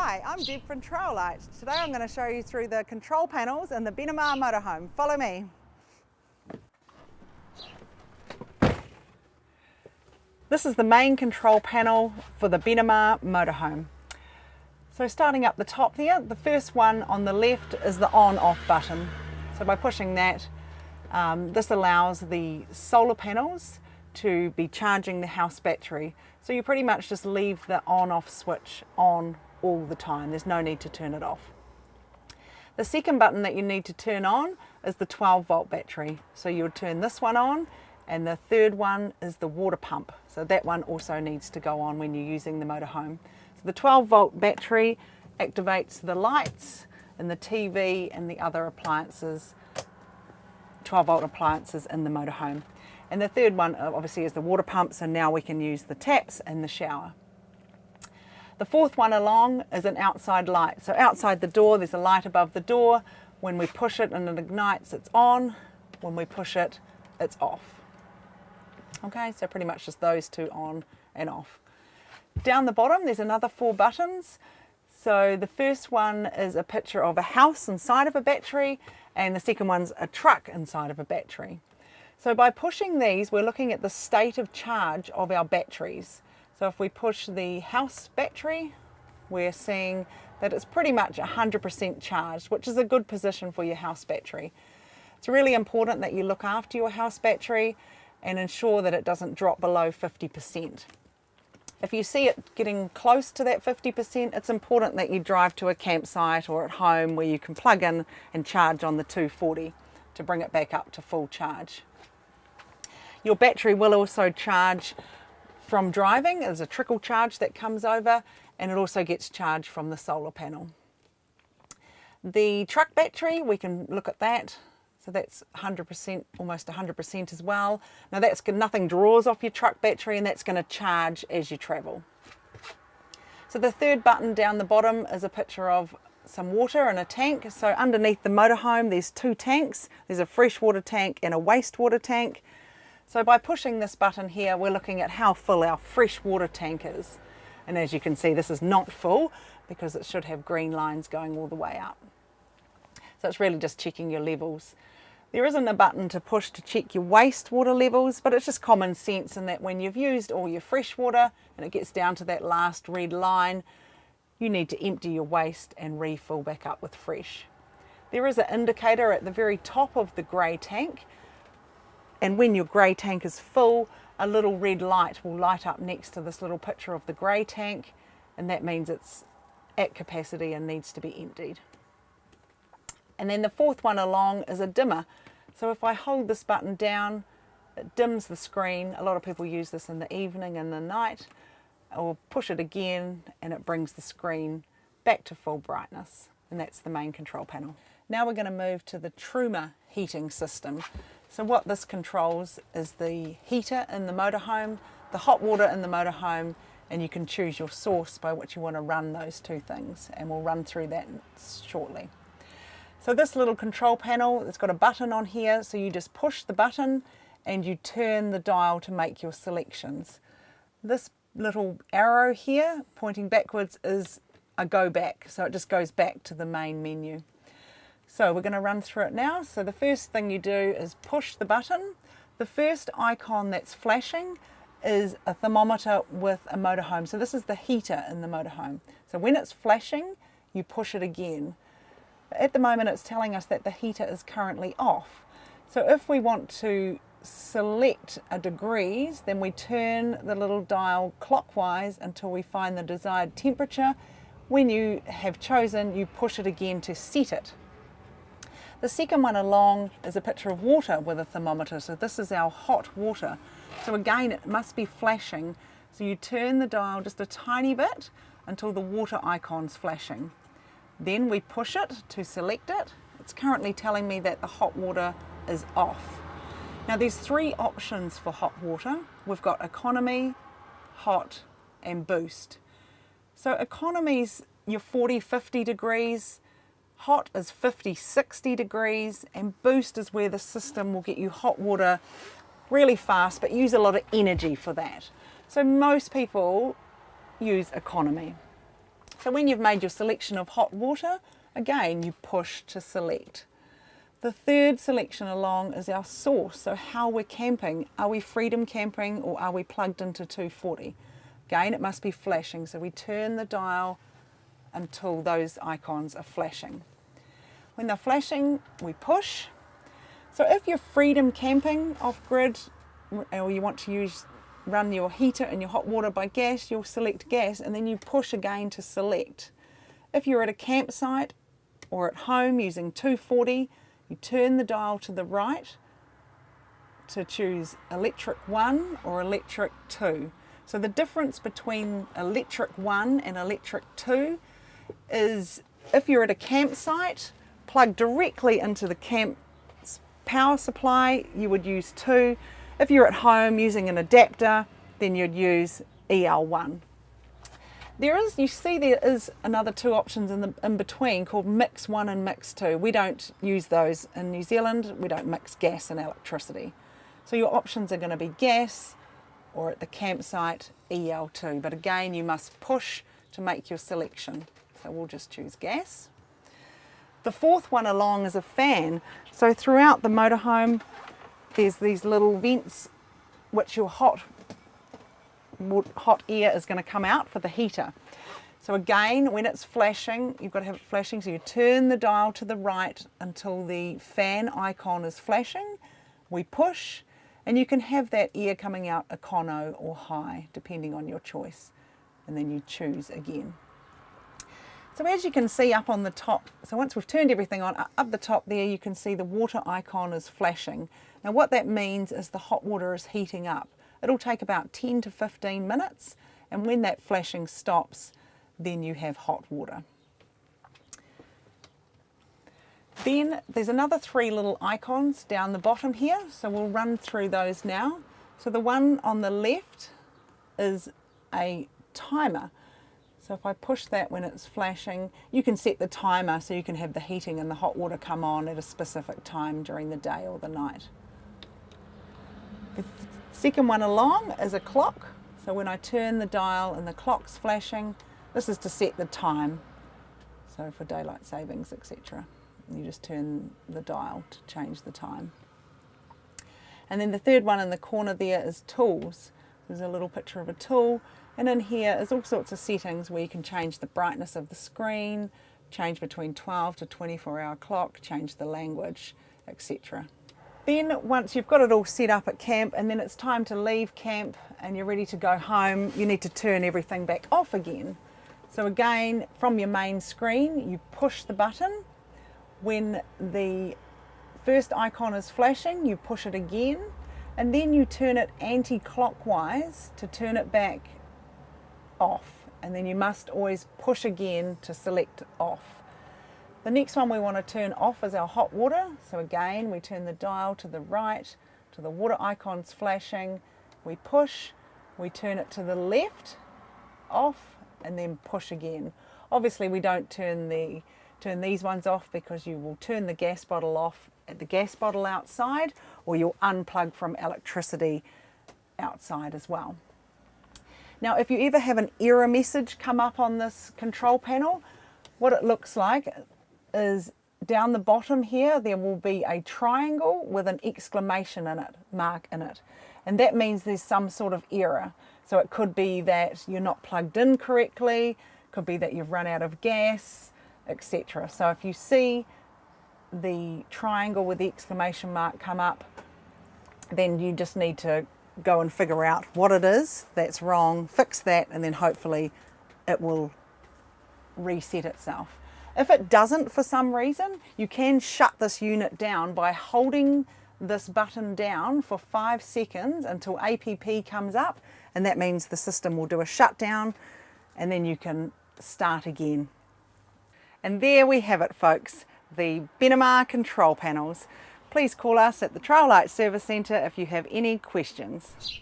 Hi, I'm Deb from Traillight. Today I'm going to show you through the control panels in the Benimar Motorhome. Follow me. This is the main control panel for the Benimar Motorhome. So starting up the top there, the first one on the left is the on-off button. So by pushing that, this allows the solar panels to be charging the house battery. So you pretty much just leave the on-off switch on all the time. There's no need to turn it off. The second button that you need to turn on is the 12-volt battery. So you would turn this one on, and the third one is the water pump. So that one also needs to go on when you're using the motorhome. So the 12-volt battery activates the lights and the TV and the other appliances, 12-volt appliances in the motorhome. And the third one obviously is the water pump, so now we can use the taps and the shower. The fourth one along is an outside light. So outside the door, there's a light above the door. When we push it and it ignites, it's on. When we push it, it's off. Okay, so pretty much just those two on and off. Down the bottom, there's another 4 buttons. So the first one is a picture of a house inside of a battery, and the second one's a truck inside of a battery. So by pushing these, we're looking at the state of charge of our batteries. So if we push the house battery, we're seeing that it's pretty much 100% charged, which is a good position for your house battery. It's really important that you look after your house battery and ensure that it doesn't drop below 50%. If you see it getting close to that 50%, it's important that you drive to a campsite or at home where you can plug in and charge on the 240 to bring it back up to full charge. Your battery will also charge from driving. There's a trickle charge that comes over, and it also gets charged from the solar panel. The truck battery, we can look at that. So that's 100%, almost 100% as well. Now that's good, nothing draws off your truck battery, and that's going to charge as you travel. So the third button down the bottom is a picture of some water in a tank. So underneath the motorhome, there's 2 tanks. There's a freshwater tank and a wastewater tank. So by pushing this button here, we're looking at how full our freshwater tank is. And as you can see, this is not full because it should have green lines going all the way up. So it's really just checking your levels. There isn't a button to push to check your wastewater levels, but it's just common sense in that when you've used all your fresh water and it gets down to that last red line, you need to empty your waste and refill back up with fresh. There is an indicator at the very top of the grey tank, and when your grey tank is full, a little red light will light up next to this little picture of the grey tank, and that means it's at capacity and needs to be emptied. And then the fourth one along is a dimmer. So if I hold this button down, it dims the screen. A lot of people use this in the evening and the night. Or push it again and it brings the screen back to full brightness. And that's the main control panel. Now we're going to move to the truma heating system. So what this controls is the heater in the motorhome, the hot water in the motorhome, and you can choose your source by which you want to run those 2 things. And we'll run through that shortly. So this little control panel, it's got a button on here, so you just push the button and you turn the dial to make your selections. This little arrow here pointing backwards is a go back, so it just goes back to the main menu. So we're going to run through it now. So the first thing you do is push the button. The first icon that's flashing is a thermometer with a motorhome. So this is the heater in the motorhome. So when it's flashing, you push it again. At the moment it's telling us that the heater is currently off. So if we want to select a degrees, then we turn the little dial clockwise until we find the desired temperature. When you have chosen, you push it again to set it. The second one along is a picture of water with a thermometer. So this is our hot water. So again, it must be flashing. So you turn the dial just a tiny bit until the water icon's flashing. Then we push it to select it. It's currently telling me that the hot water is off. Now there's 3 options for hot water. We've got economy, hot and boost. So economy's your 40-50 degrees, hot is 50-60 degrees, and boost is where the system will get you hot water really fast but use a lot of energy for that. So most people use economy. So when you've made your selection of hot water, again you push to select. The third selection along is our source, so how we're camping. Are we freedom camping or are we plugged into 240? Again, it must be flashing, so we turn the dial until those icons are flashing. When they're flashing, we push. So if you're freedom camping off-grid, or you want to run your heater and your hot water by gas, you'll select gas and then you push again to select. If you're at a campsite or at home using 240, you turn the dial to the right to choose electric 1 or electric 2. So the difference between electric 1 and electric 2 is if you're at a campsite, plugged directly into the camp's power supply, you would use 2. If you're at home using an adapter, then you'd use EL1. You see there is another 2 options in between called mix 1 and mix 2. We don't use those in New Zealand. We don't mix gas and electricity. So your options are going to be gas or at the campsite EL2. But again, you must push to make your selection. So we'll just choose gas. The fourth one along is a fan. So throughout the motorhome, there's these little vents which your hot air is going to come out for the heater. So again, when it's flashing, you've got to have it flashing, so you turn the dial to the right until the fan icon is flashing. We push, and you can have that air coming out econo or high, depending on your choice. And then you choose again. So as you can see up on the top, so once we've turned everything on, up the top there you can see the water icon is flashing. Now what that means is the hot water is heating up. It'll take about 10 to 15 minutes, and when that flashing stops, then you have hot water. Then there's another 3 little icons down the bottom here, so we'll run through those now. So the one on the left is a timer. So if I push that when it's flashing, you can set the timer so you can have the heating and the hot water come on at a specific time during the day or the night. The second one along is a clock. So when I turn the dial and the clock's flashing, this is to set the time. So for daylight savings, etc. You just turn the dial to change the time. And then the third one in the corner there is tools. There's a little picture of a tool. And in here is all sorts of settings where you can change the brightness of the screen, change between 12 to 24-hour clock, change the language, etc. Then once you've got it all set up at camp and then it's time to leave camp and you're ready to go home, you need to turn everything back off again. So again, from your main screen, you push the button. When the first icon is flashing, you push it again, and then you turn it anti-clockwise to turn it back off, and then you must always push again to select off. The next one we want to turn off is our hot water. So again, we turn the dial to the right, to the water icons flashing, we push, we turn it to the left, off, and then push again. Obviously we don't turn these ones off because you will turn the gas bottle off at the gas bottle outside, or you'll unplug from electricity outside as well. Now if you ever have an error message come up on this control panel, what it looks like is down the bottom here there will be a triangle with an exclamation mark in it, and that means there's some sort of error. So it could be that you're not plugged in correctly, could be that you've run out of gas, etc. So if you see the triangle with the exclamation mark come up, then you just need to go and figure out what it is that's wrong, fix that, and then hopefully it will reset itself. If it doesn't for some reason, you can shut this unit down by holding this button down for 5 seconds until APP comes up, and that means the system will do a shutdown and then you can start again. And there we have it, folks, the Benimar control panels. Please call us at the Trail Light Service Centre if you have any questions.